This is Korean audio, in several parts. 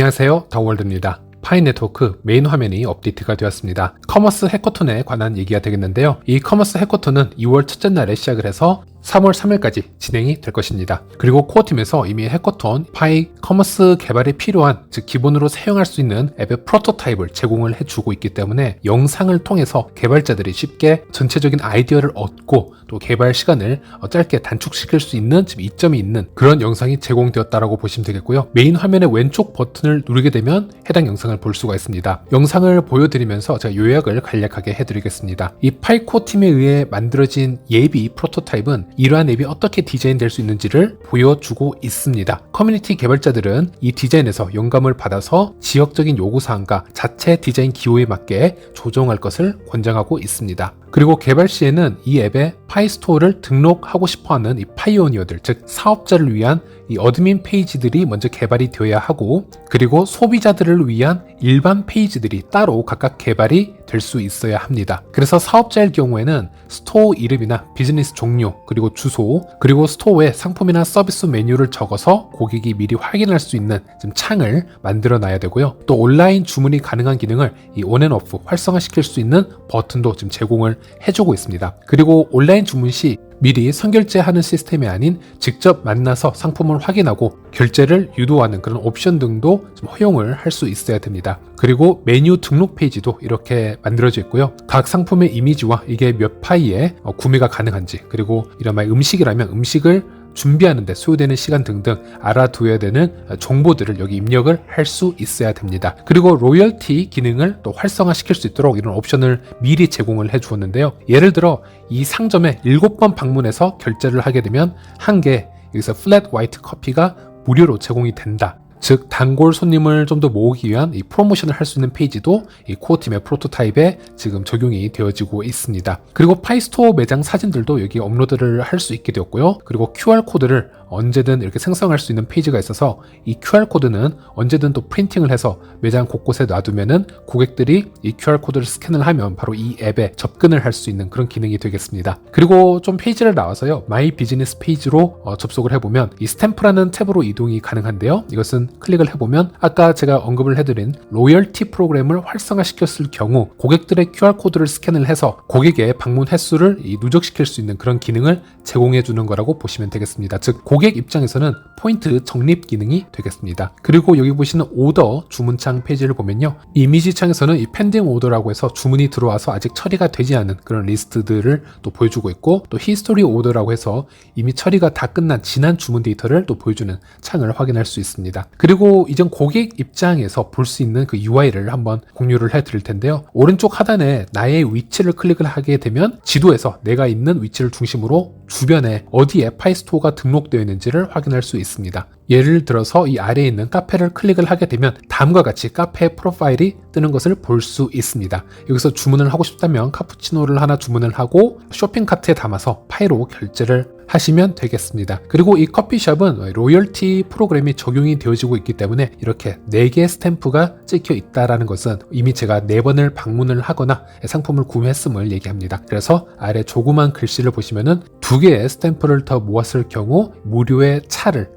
안녕하세요, 더월드입니다. 파이 네트워크 메인 화면이 업데이트가 되었습니다. 커머스 해커톤에 관한 얘기가 되겠는데요. 이 커머스 해커톤은 2월 첫째 날에 시작을 해서 3월 3일까지 진행이 될 것입니다. 그리고 코어팀에서 이미 해커톤 파이 커머스 개발에 필요한, 즉 기본으로 사용할 수 있는 앱의 프로토타입을 제공을 해주고 있기 때문에 영상을 통해서 개발자들이 쉽게 전체적인 아이디어를 얻고 또 개발 시간을 짧게 단축시킬 수 있는 이점이 있는 그런 영상이 제공되었다라고 보시면 되겠고요. 메인 화면의 왼쪽 버튼을 누르게 되면 해당 영상을 볼 수가 있습니다. 영상을 보여드리면서 제가 요약을 간략하게 해드리겠습니다. 이 파이 코어팀에 의해 만들어진 예비 프로토타입은 이러한 앱이 어떻게 디자인될 수 있는지를 보여주고 있습니다. 커뮤니티 개발자들은 이 디자인에서 영감을 받아서 지역적인 요구사항과 자체 디자인 기호에 맞게 조정할 것을 권장하고 있습니다. 그리고 개발 시에는 이 앱에 파이 스토어를 등록하고 싶어하는 이 파이오니어들, 즉 사업자를 위한 이 어드민 페이지들이 먼저 개발이 되어야 하고, 그리고 소비자들을 위한 일반 페이지들이 따로 각각 개발이 될 수 있어야 합니다. 그래서 사업자일 경우에는 스토어 이름이나 비즈니스 종류, 그리고 주소, 그리고 스토어에 상품이나 서비스 메뉴를 적어서 고객이 미리 확인할 수 있는 창을 만들어 놔야 되고요. 또 온라인 주문이 가능한 기능을 이 온앤오프 활성화시킬 수 있는 버튼도 지금 제공을 해주고 있습니다. 그리고 온라인 주문 시 미리 선결제하는 시스템이 아닌 직접 만나서 상품을 확인하고 결제를 유도하는 그런 옵션 등도 좀 허용을 할 수 있어야 됩니다. 그리고 메뉴 등록 페이지도 이렇게 만들어져 있고요. 각 상품의 이미지와 이게 몇 파이에 구매가 가능한지, 그리고 이런 음식이라면 음식을 준비하는 데 소요되는 시간 등등 알아두어야 되는 정보들을 여기 입력을 할 수 있어야 됩니다. 그리고 로열티 기능을 또 활성화시킬 수 있도록 이런 옵션을 미리 제공을 해 주었는데요. 예를 들어 이 상점에 7번 방문해서 결제를 하게 되면 한 개, 여기서 플랫 화이트 커피가 무료로 제공이 된다. 즉 단골 손님을 좀 더 모으기 위한 이 프로모션을 할 수 있는 페이지도 이 코어팀의 프로토타입에 지금 적용이 되어지고 있습니다. 그리고 파이스토어 매장 사진들도 여기 업로드를 할 수 있게 되었고요. 그리고 QR코드를 언제든 이렇게 생성할 수 있는 페이지가 있어서 이 QR코드는 언제든 또 프린팅을 해서 매장 곳곳에 놔두면은 고객들이 이 QR코드를 스캔을 하면 바로 이 앱에 접근을 할 수 있는 그런 기능이 되겠습니다. 그리고 좀 페이지를 나와서요, 마이 비즈니스 페이지로 접속을 해보면 이 스탬프라는 탭으로 이동이 가능한데요. 이것은 클릭을 해보면 아까 제가 언급을 해드린 로열티 프로그램을 활성화시켰을 경우 고객들의 QR코드를 스캔을 해서 고객의 방문 횟수를 누적시킬 수 있는 그런 기능을 제공해 주는 거라고 보시면 되겠습니다. 즉 고객 입장에서는 포인트 적립 기능이 되겠습니다. 그리고 여기 보시는 오더 주문창 페이지를 보면요, 이미지 창에서는 이 펜딩 오더라고 해서 주문이 들어와서 아직 처리가 되지 않은 그런 리스트들을 또 보여주고 있고, 또 히스토리 오더라고 해서 이미 처리가 다 끝난 지난 주문 데이터를 또 보여주는 창을 확인할 수 있습니다. 그리고 이전 고객 입장에서 볼 수 있는 그 UI를 한번 공유를 해 드릴 텐데요. 오른쪽 하단에 나의 위치를 클릭을 하게 되면 지도에서 내가 있는 위치를 중심으로 주변에 어디에 파이스토어가 등록되어 있는지를 확인할 수 있습니다. 예를 들어서 이 아래에 있는 카페를 클릭을 하게 되면 다음과 같이 카페 프로파일이 뜨는 것을 볼 수 있습니다. 여기서 주문을 하고 싶다면 카푸치노를 하나 주문을 하고 쇼핑 카트에 담아서 파이로 결제를 하시면 되겠습니다. 그리고 이 커피숍은 로열티 프로그램이 적용이 되어지고 있기 때문에 이렇게 4개의 스탬프가 찍혀 있다는 것은 이미 제가 4번을 방문을 하거나 상품을 구매했음을 얘기합니다. 그래서 아래 조그만 글씨를 보시면은 2개의 스탬프를 더 모았을 경우 무료의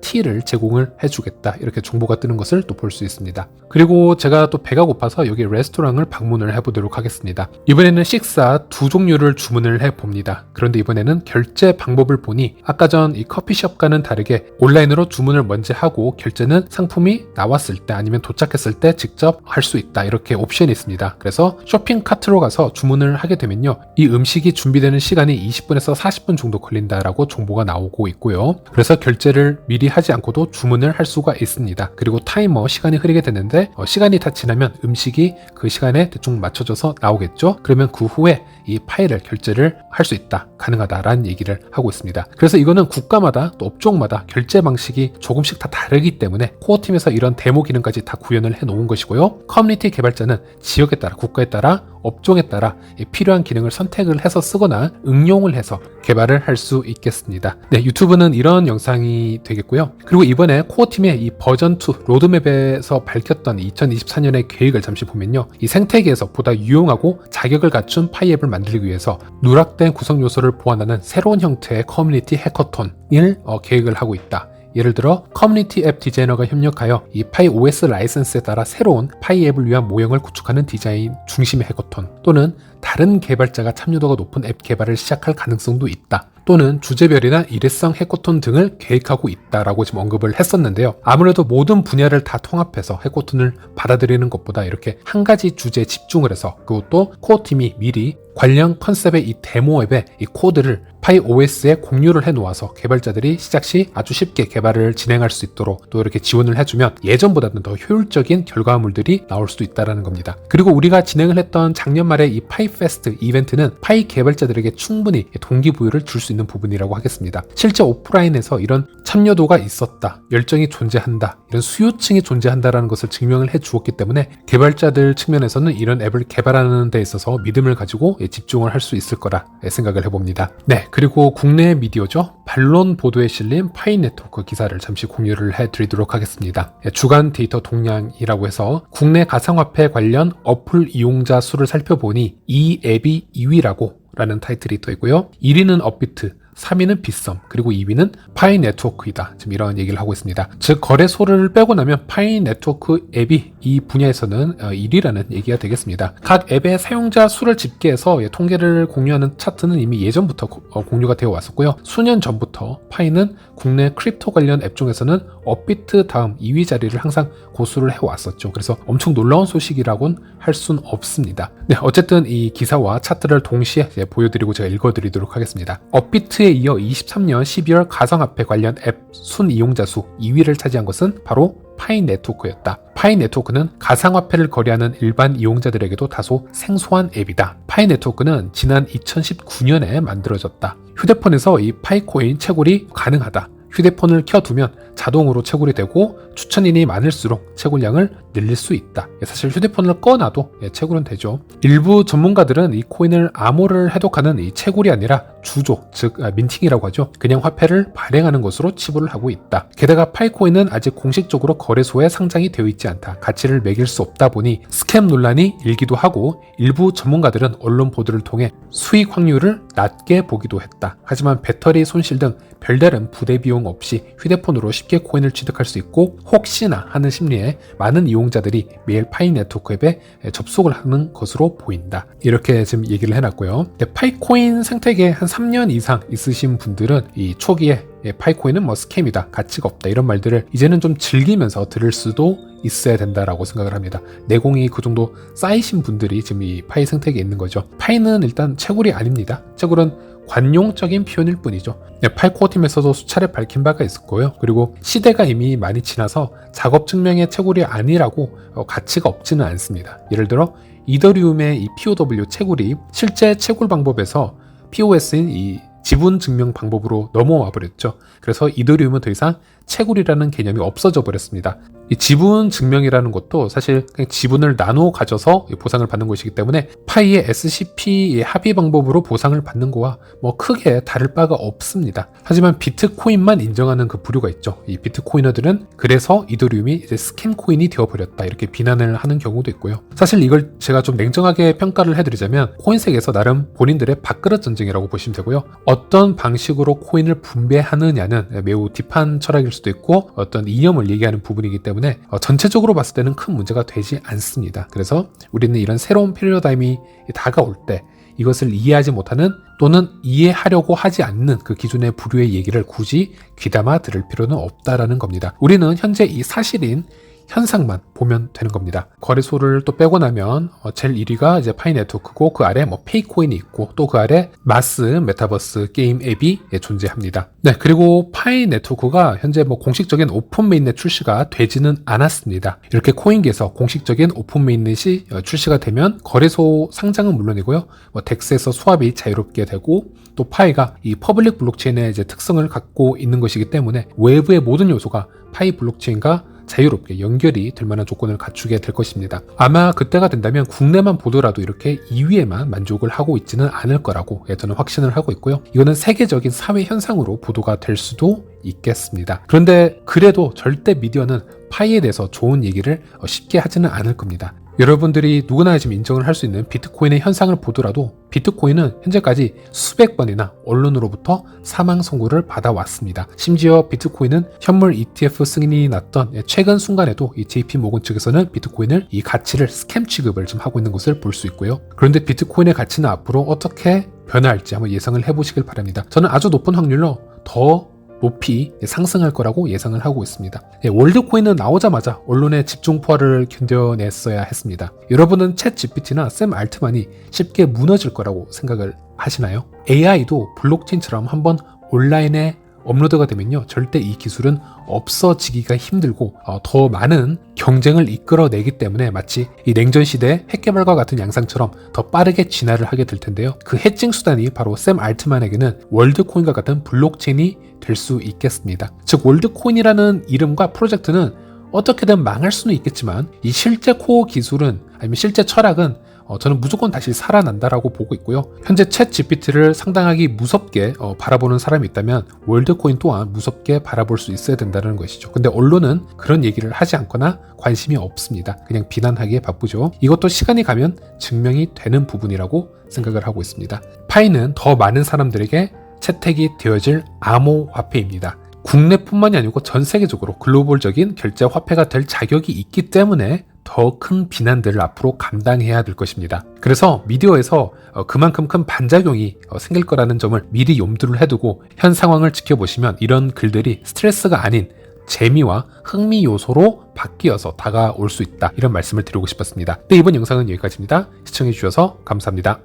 티를 제공을 해주겠다, 이렇게 정보가 뜨는 것을 또 볼 수 있습니다. 그리고 제가 또 배가 고파서 여기 레스토랑을 방문을 해보도록 하겠습니다. 이번에는 식사 2종류를 주문을 해봅니다. 그런데 이번에는 결제 방법을 보니 아까 전 이 커피숍과는 다르게 온라인으로 주문을 먼저 하고 결제는 상품이 나왔을 때 아니면 도착했을 때 직접 할 수 있다, 이렇게 옵션이 있습니다. 그래서 쇼핑 카트로 가서 주문을 하게 되면요, 이 음식이 준비되는 시간이 20분에서 40분 정도 걸린다라고 정보가 나오고 있고요. 그래서 결제를 미리 하지 않고도 주문을 할 수가 있습니다. 그리고 타이머 시간이 흐르게 되는데 시간이 다 지나면 음식이 그 시간에 대충 맞춰져서 나오겠죠. 그러면 그 후에 이 파일을 결제를 할 수 있다, 가능하다라는 얘기를 하고 있습니다. 그래서 이거는 국가마다 또 업종마다 결제 방식이 조금씩 다 다르기 때문에 코어팀에서 이런 데모 기능까지 다 구현을 해 놓은 것이고요. 커뮤니티 개발자는 지역에 따라, 국가에 따라, 업종에 따라 필요한 기능을 선택을 해서 쓰거나 응용을 해서 개발을 할 수 있겠습니다. 네, 유튜브는 이런 영상이 되겠고요. 그리고 이번에 코어팀의 이 버전2 로드맵에서 밝혔던 2024년의 계획을 잠시 보면요, 이 생태계에서 보다 유용하고 자격을 갖춘 파이앱을 만들기 위해서 누락된 구성 요소를 보완하는 새로운 형태의 커뮤니티 해커톤을 계획을 하고 있다, 예를 들어 커뮤니티 앱 디자이너가 협력하여 이 파이 OS 라이선스에 따라 새로운 파이 앱을 위한 모형을 구축하는 디자인 중심의 해커톤, 또는 다른 개발자가 참여도가 높은 앱 개발을 시작할 가능성도 있다, 또는 주제별이나 일회성 해커톤 등을 계획하고 있다라고 지금 언급을 했었는데요. 아무래도 모든 분야를 다 통합해서 해커톤을 받아들이는 것보다 이렇게 한 가지 주제에 집중을 해서, 그것도 코어팀이 미리 관련 컨셉의 이 데모 앱의 이 코드를 파이 OS에 공유를 해 놓아서 개발자들이 시작 시 아주 쉽게 개발을 진행할 수 있도록 또 이렇게 지원을 해주면 예전보다는 더 효율적인 결과물들이 나올 수도 있다는 겁니다. 그리고 우리가 진행을 했던 작년 말에 이 파이 페스트 이벤트는 파이 개발자들에게 충분히 동기부여를 줄 수 있는 부분이라고 하겠습니다. 실제 오프라인에서 이런 참여도가 있었다, 열정이 존재한다, 이런 수요층이 존재한다라는 것을 증명을 해 주었기 때문에 개발자들 측면에서는 이런 앱을 개발하는 데 있어서 믿음을 가지고 집중을 할 수 있을 거라 생각을 해봅니다. 네, 그리고 국내 미디어죠. 반론 보도에 실린 파이 네트워크 기사를 잠시 공유를 해드리도록 하겠습니다. 주간 데이터 동향이라고 해서 국내 가상화폐 관련 어플 이용자 수를 살펴보니 이 앱이 2위라고 라는 타이틀이 떠 있고요. 1위는 업비트, 3위는 빗썸, 그리고 2위는 파이 네트워크이다. 지금 이런 얘기를 하고 있습니다. 즉 거래소를 빼고 나면 파이 네트워크 앱이 이 분야에서는 1위라는 얘기가 되겠습니다. 각 앱의 사용자 수를 집계해서 통계를 공유하는 차트는 이미 예전부터 공유가 되어 왔었고요. 수년 전부터 파이는 국내 크립토 관련 앱 중에서는 업비트 다음 2위 자리를 항상 고수를 해왔었죠. 그래서 엄청 놀라운 소식이라고는 할 수는 없습니다. 네, 어쨌든 이 기사와 차트를 동시에 보여드리고 제가 읽어드리도록 하겠습니다. 업비트에 이어 23년 12월 가상화폐 관련 앱 순 이용자 수 2위를 차지한 것은 바로 파이 네트워크였다. 파이 네트워크는 가상화폐를 거래하는 일반 이용자들에게도 다소 생소한 앱이다. 파이 네트워크는 지난 2019년에 만들어졌다. 휴대폰에서 이 파이코인 채굴이 가능하다. 휴대폰을 켜두면 자동으로 채굴이 되고 추천인이 많을수록 채굴량을 늘릴 수 있다. 사실 휴대폰을 꺼놔도 채굴은 되죠. 일부 전문가들은 이 코인을 암호를 해독하는 이 채굴이 아니라 주조, 즉 민팅이라고 하죠. 그냥 화폐를 발행하는 것으로 치부를 하고 있다. 게다가 파이코인은 아직 공식적으로 거래소에 상장이 되어 있지 않다. 가치를 매길 수 없다 보니 스캠 논란이 일기도 하고 일부 전문가들은 언론 보도를 통해 수익 확률을 낮게 보기도 했다. 하지만 배터리 손실 등 별다른 부대 비용 없이 휴대폰으로 쉽게 코인을 취득할 수 있고 혹시나 하는 심리에 많은 이용자들이 매일 파이 네트워크 앱에 접속을 하는 것으로 보인다. 이렇게 지금 얘기를 해놨고요. 파이코인 생태계에 한 3년 이상 있으신 분들은 이 초기에 파이코인은 뭐 스캠이다, 가치가 없다 이런 말들을 이제는 좀 즐기면서 들을 수도 있어야 된다라고 생각을 합니다. 내공이 그 정도 쌓이신 분들이 지금 이 파이 생태계에 있는 거죠. 파이는 일단 채굴이 아닙니다. 채굴은 관용적인 표현일 뿐이죠. 파이코어 팀에서도 수차례 밝힌 바가 있었고요. 그리고 시대가 이미 많이 지나서 작업 증명의 채굴이 아니라고 가치가 없지는 않습니다. 예를 들어 이더리움의 이 POW 채굴이 실제 채굴 방법에서 POS인 이 지분 증명 방법으로 넘어와 버렸죠. 그래서 이더리움은 더 이상 채굴이라는 개념이 없어져 버렸습니다. 이 지분 증명이라는 것도 사실 그냥 지분을 나눠 가져서 보상을 받는 것이기 때문에 파이의 SCP 합의 방법으로 보상을 받는 거와 뭐 크게 다를 바가 없습니다. 하지만 비트코인만 인정하는 그 부류가 있죠. 이 비트코이너들은 그래서 이더리움이 이제 스캠 코인이 되어버렸다 이렇게 비난을 하는 경우도 있고요. 사실 이걸 제가 좀 냉정하게 평가를 해드리자면 코인세계에서 나름 본인들의 밥그릇 전쟁이라고 보시면 되고요. 어떤 방식으로 코인을 분배하느냐는 매우 딥한 철학일 수도 있고 어떤 이념을 얘기하는 부분이기 때문에 전체적으로 봤을 때는 큰 문제가 되지 않습니다. 그래서 우리는 이런 새로운 패러다임이 다가올 때 이것을 이해하지 못하는 또는 이해하려고 하지 않는 그 기존의 부류의 얘기를 굳이 귀담아 들을 필요는 없다라는 겁니다. 우리는 현재 이 사실인 현상만 보면 되는 겁니다. 거래소를 또 빼고 나면 제일 1위가 이제 파이 네트워크고 그 아래 뭐 페이코인이 있고 또 그 아래 마스 메타버스 게임 앱이 존재합니다. 네, 그리고 파이 네트워크가 현재 뭐 공식적인 오픈 메인넷 출시가 되지는 않았습니다. 이렇게 코인계에서 공식적인 오픈 메인넷이 출시가 되면 거래소 상장은 물론이고요. 뭐 덱스에서 수합이 자유롭게 되고 또 파이가 이 퍼블릭 블록체인의 이제 특성을 갖고 있는 것이기 때문에 외부의 모든 요소가 파이 블록체인과 자유롭게 연결이 될 만한 조건을 갖추게 될 것입니다. 아마 그때가 된다면 국내만 보더라도 이렇게 2위에만 만족을 하고 있지는 않을 거라고 저는 확신을 하고 있고요. 이거는 세계적인 사회 현상으로 보도가 될 수도 있겠습니다. 그런데 그래도 절대 미디어는 파이에 대해서 좋은 얘기를 쉽게 하지는 않을 겁니다. 여러분들이 누구나 지금 인정을 할 수 있는 비트코인의 현상을 보더라도 비트코인은 현재까지 수백 번이나 언론으로부터 사망 선고를 받아왔습니다. 심지어 비트코인은 현물 ETF 승인이 났던 최근 순간에도 이 JP모건 측에서는 비트코인을 이 가치를 스캠 취급을 좀 하고 있는 것을 볼 수 있고요. 그런데 비트코인의 가치는 앞으로 어떻게 변화할지 한번 예상을 해보시길 바랍니다. 저는 아주 높은 확률로 더 높이 상승할 거라고 예상을 하고 있습니다. 월드코인은 나오자마자 언론의 집중포화를 견뎌냈어야 했습니다. 여러분은 챗 GPT나 샘 알트만이 쉽게 무너질 거라고 생각을 하시나요? AI도 블록체인처럼 한번 온라인에 업로드가 되면요, 절대 이 기술은 없어지기가 힘들고 더 많은 경쟁을 이끌어내기 때문에 마치 이 냉전 시대 핵개발과 같은 양상처럼 더 빠르게 진화를 하게 될 텐데요. 그 해칭 수단이 바로 샘 알트만에게는 월드코인과 같은 블록체인이 될 수 있겠습니다. 즉 월드코인이라는 이름과 프로젝트는 어떻게든 망할 수는 있겠지만 이 실제 코어 기술은 아니면 실제 철학은 저는 무조건 다시 살아난다라고 보고 있고요. 현재 챗 GPT를 상당하게 무섭게 바라보는 사람이 있다면 월드코인 또한 무섭게 바라볼 수 있어야 된다는 것이죠. 근데 언론은 그런 얘기를 하지 않거나 관심이 없습니다. 그냥 비난하기에 바쁘죠. 이것도 시간이 가면 증명이 되는 부분이라고 생각을 하고 있습니다. 파이는 더 많은 사람들에게 채택이 되어질 암호화폐입니다. 국내뿐만이 아니고 전 세계적으로 글로벌적인 결제 화폐가 될 자격이 있기 때문에 더 큰 비난들을 앞으로 감당해야 될 것입니다. 그래서 미디어에서 그만큼 큰 반작용이 생길 거라는 점을 미리 염두를 해두고 현 상황을 지켜보시면 이런 글들이 스트레스가 아닌 재미와 흥미 요소로 바뀌어서 다가올 수 있다, 이런 말씀을 드리고 싶었습니다. 네, 이번 영상은 여기까지입니다. 시청해주셔서 감사합니다.